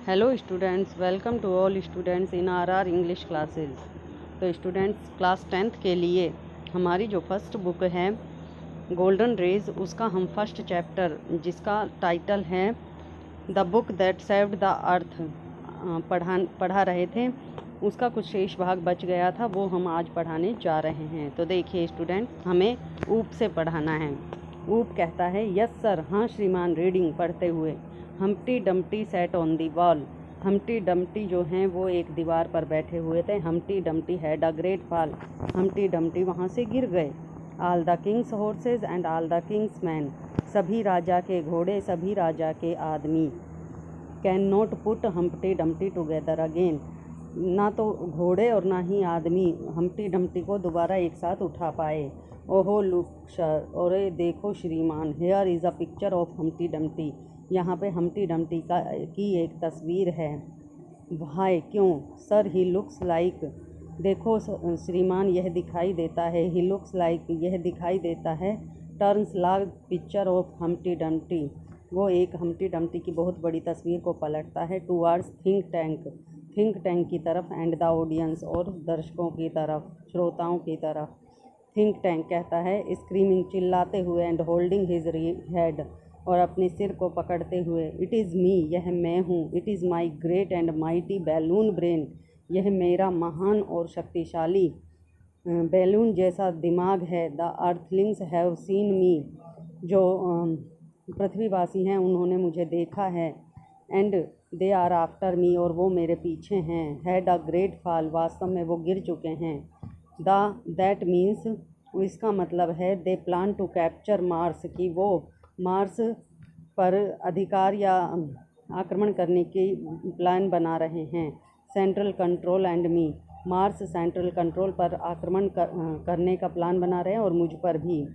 Hello students, welcome to all students in our English classes. तो students, class 10th के लिए हमारी जो फर्स्ट बुक है गोल्डन रेज, उसका हम फर्स्ट चैप्टर जिसका टाइटल है the book that saved the earth पढ़ा रहे थे। उसका कुछ शेष भाग बच गया था, वो हम आज पढ़ाने जा रहे हैं। तो देखिए स्टूडेंट, हमें ऊप से पढ़ाना है। ऊप कहता है यस सर, हाँ श्रीमान, रीडिंग पढ़ते हुए। Humpty Dumpty sat on the wall. Humpty Dumpty जो हैं वो एक दीवार पर बैठे हुए थे। Humpty Dumpty had a great fall. Humpty Dumpty वहाँ से गिर गए। All the Kings horses and all the Kings man. सभी राजा के घोड़े, सभी राजा के आदमी। Can not put Humpty Dumpty together again. ना तो घोड़े और ना ही आदमी हम्प्टी डम्प्टी को दोबारा एक साथ उठा पाए। ओहो लुक सर, और देखो श्रीमान, here is a picture of Humpty Dumpty. यहाँ पे हम्प्टी डम्प्टी की एक तस्वीर है। वाई, क्यों? Sir he looks like. देखो श्रीमान, यह दिखाई देता है। ही लुक्स लाइक, यह दिखाई देता है। Turns large picture of Humpty Dumpty, वो एक हम्प्टी डम्प्टी की बहुत बड़ी तस्वीर को पलटता है। टूवर्ड्स थिंक टैंक की तरफ, एंड द ऑडियंस, और दर्शकों की तरफ, श्रोताओं की तरफ। थिंक टैंक कहता है स्क्रीमिंग, चिल्लाते हुए, एंड होल्डिंग हिज हेड, और अपने सिर को पकड़ते हुए। इट इज़ मी, यह मैं हूँ। It is my great and mighty balloon brain, यह मेरा महान और शक्तिशाली बैलून जैसा दिमाग है। The earthlings have seen me, जो पृथ्वीवासी हैं उन्होंने मुझे देखा है। And they are after me, और वो मेरे पीछे हैं। हैड अ ग्रेट फॉल, वास्तव में वो गिर चुके हैं। दैट मीन्स, इसका मतलब है they plan to capture Mars, कि वो मार्स पर अधिकार या आक्रमण करने की प्लान बना रहे हैं। Central control and me, Mars central control पर आक्रमण करने का प्लान बना रहे हैं, और मुझ पर भी।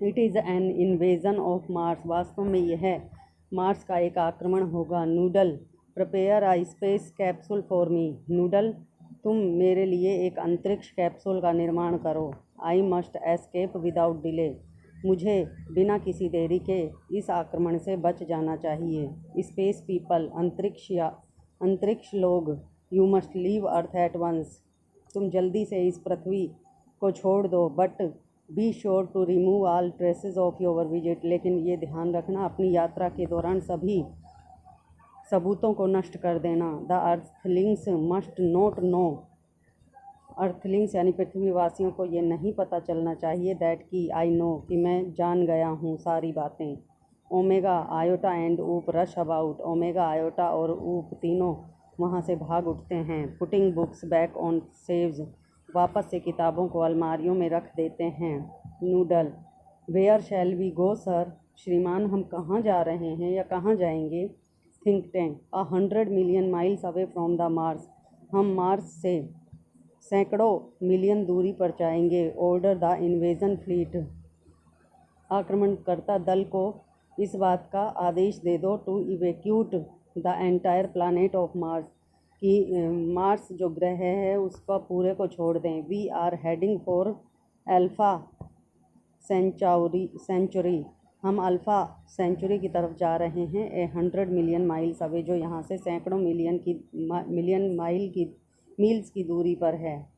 It is an invasion of Mars, वास्तव में यह मार्स का एक आक्रमण होगा। Noodle, prepare a space capsule for me. Noodle, तुम मेरे लिए एक अंतरिक्ष कैप्सूल का निर्माण करो। I must escape without delay, मुझे बिना किसी देरी के इस आक्रमण से बच जाना चाहिए। स्पेस पीपल, अंतरिक्ष लोग। You must leave earth at once, तुम जल्दी से इस पृथ्वी को छोड़ दो। But be sure to remove all traces of your visit, लेकिन ये ध्यान रखना, अपनी यात्रा के दौरान सभी सबूतों को नष्ट कर देना। The Earthlings must not know, Earthlings यानी पृथ्वीवासियों को ये नहीं पता चलना चाहिए। दैट की आई नो, कि मैं जान गया हूँ सारी बातें। Omega, Iota and Oop rush about. Omega, Iota और ऊप तीनों वहाँ से भाग उठते हैं। पुटिंग बुक्स बैक ऑन सेव्स, वापस से किताबों को अलमारियों में रख देते हैं। Noodle, where shall we go sir, श्रीमान हम कहाँ जा रहे हैं या कहाँ जाएंगे। Think Tank, 100 million miles away from the Mars, हम मार्स से सैकड़ों मिलियन दूरी पर जाएंगे। ऑर्डर द इन्वेजन फ्लीट, आक्रमणकर्ता दल को इस बात का आदेश दे दो। To evacuate the entire planet of Mars, कि मार्स जो ग्रह है उसका पूरे को छोड़ दें। We are heading for Alpha Centauri, हम अल्फ़ा सेंचुरी की तरफ जा रहे हैं। 100 मिलियन माइल्स अवे, जो यहाँ से सैकड़ों मिलियन मील्स की दूरी पर है।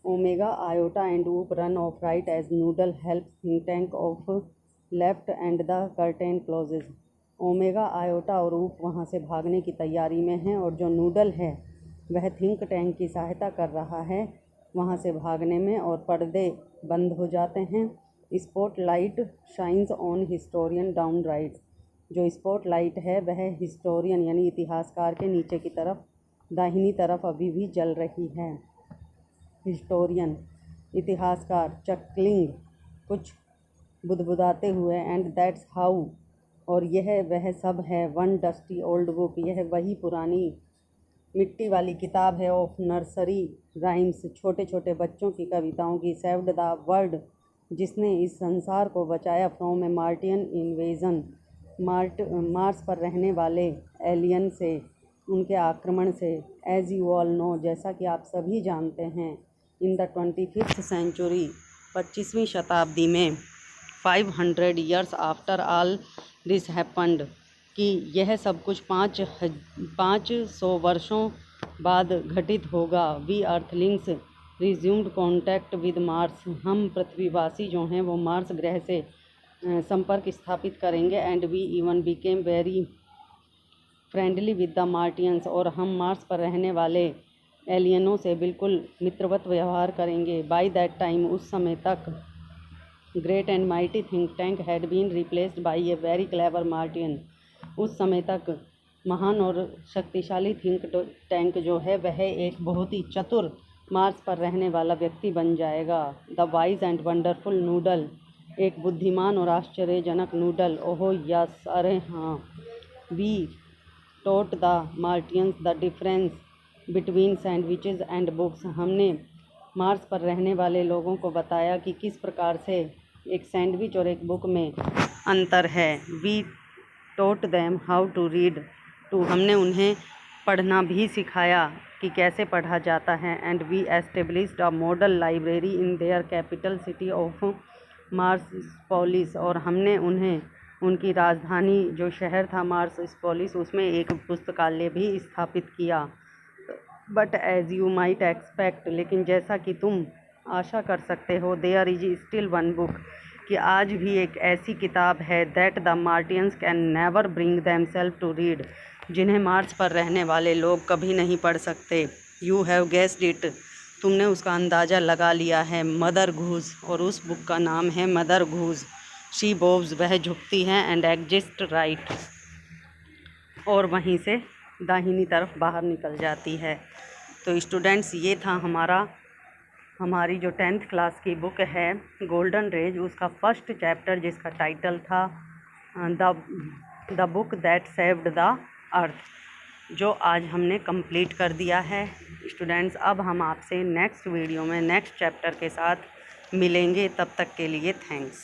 Omega, Iota and Oop run off right as Noodle help Think Tank off left and the curtain closes. Omega, Iota और ऊप वहाँ से भागने की तैयारी में हैं, और जो नूडल है वह थिंक टैंक की सहायता कर रहा है वहाँ से भागने में, और पर्दे बंद हो जाते हैं। Spot light shines on historian down right, जो स्पॉट लाइट है वह हिस्टोरियन यानी इतिहासकार के नीचे की तरफ, दाहिनी तरफ अभी भी जल रही है। हिस्टोरियन, इतिहासकार। चकलिंग, कुछ बुदबुदाते हुए। एंड दैट्स हाउ, और यह वह सब है। वन डस्टी ओल्ड बुक, यह वही पुरानी मिट्टी वाली किताब है। ऑफ नर्सरी राइम्स, छोटे छोटे बच्चों की कविताओं की। सेव्ड द वर्ल्ड, जिसने इस संसार को बचाया। From A Martian invasion, Mars पर रहने वाले एलियन से, उनके आक्रमण से। एज यू ऑल नो, जैसा कि आप सभी जानते हैं। इन द 25th सेंचुरी, 25वीं शताब्दी में। 500 years after all this happened, कि यह सब कुछ 500 वर्षों बाद घटित होगा। We earthlings resumed contact with Mars. हम पृथ्वीवासी जो हैं वो मार्स ग्रह से संपर्क स्थापित करेंगे। And we even became very friendly with the Martians. और हम मार्स पर रहने वाले एलियनों से बिल्कुल मित्रवत व्यवहार करेंगे। बाय दैट टाइम, उस समय तक, great and mighty Think Tank had been replaced by a very clever Martian. उस समय तक महान और शक्तिशाली थिंक टैंक जो है वह एक बहुत ही चतुर मार्स पर रहने वाला व्यक्ति बन जाएगा। The wise and wonderful noodle, एक बुद्धिमान और आश्चर्यजनक नूडल। ओहो यस, अरे हाँ। We taught the Martians the difference between sandwiches and books. हमने मार्स पर रहने वाले लोगों को बताया कि किस प्रकार से एक सैंडविच और एक बुक में अंतर है। We taught them how to read too. हमने उन्हें पढ़ना भी सिखाया कि कैसे पढ़ा जाता है। And we established a model library in their capital city of Marspolis. और हमने उन्हें उनकी राजधानी जो शहर था मार्स स्पोलिस, उसमें एक पुस्तकालय भी स्थापित किया। But as you might expect, लेकिन जैसा कि तुम आशा कर सकते हो, there is still one book, कि आज भी एक ऐसी किताब है, that the Martians can never bring themselves to read, जिन्हें मार्स पर रहने वाले लोग कभी नहीं पढ़ सकते। यू हैव गेस्ड इट, तुमने उसका अंदाज़ा लगा लिया है, मदर घूस। और उस बुक का नाम है मदर घूस। शी बोव्स, वह झुकती है, एंड एग्जिस्ट राइट, और वहीं से दाहिनी तरफ बाहर निकल जाती है। तो स्टूडेंट्स, ये था हमारी जो 10th क्लास की बुक है गोल्डन रेज, उसका फर्स्ट चैप्टर जिसका टाइटल था the book that saved the अर्थ, जो आज हमने कंप्लीट कर दिया है। स्टूडेंट्स, अब हम आपसे नेक्स्ट वीडियो में नेक्स्ट चैप्टर के साथ मिलेंगे। तब तक के लिए थैंक्स।